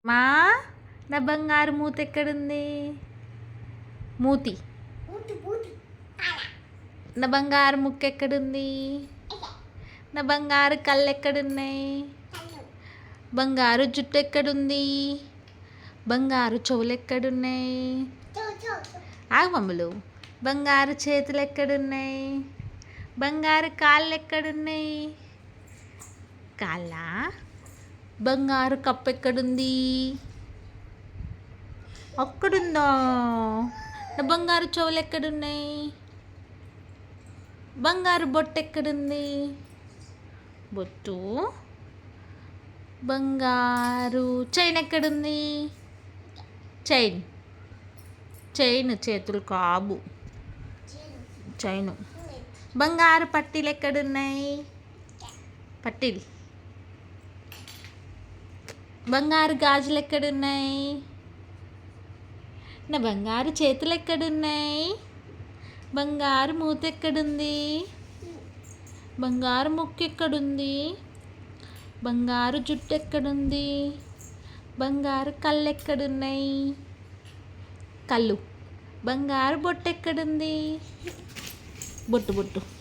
మా నా బంగారు మూతి ఎక్కడుంది? మూతి. నా బంగారు ముక్కు ఎక్కడుంది? నా బంగారు కళ్ళు ఎక్కడున్నాయి? బంగారు జుట్టు ఎక్కడుంది? బంగారు చెవులు ఎక్కడున్నాయి? ఆగమమ్మలు. బంగారు చేతులు ఎక్కడున్నాయి? బంగారు కాళ్ళు ఎక్కడున్నాయి? కాళ్ళ. బంగారు కప్పు ఎక్కడుంది? అక్కడుందా? నా బంగారు చెవులు ఎక్కడున్నాయి? బంగారు బొట్టు ఎక్కడుంది? బొట్టు. బంగారు చైన్ ఎక్కడుంది? చైన్. చైన్ చేతులు కావు. చైను. బంగారు పట్టీలు ఎక్కడున్నాయి? పట్టీలు. బంగారు గాజులు ఎక్కడున్నాయి? నా బంగారు చేతులు ఎక్కడున్నాయి? బంగారు మూత ఎక్కడుంది? బంగారు ముక్కు ఎక్కడుంది? బంగారు జుట్టు ఎక్కడుంది? బంగారు కళ్ళు ఎక్కడున్నాయి? కళ్ళు. బంగారు బొట్టు ఎక్కడుంది? బొట్టు.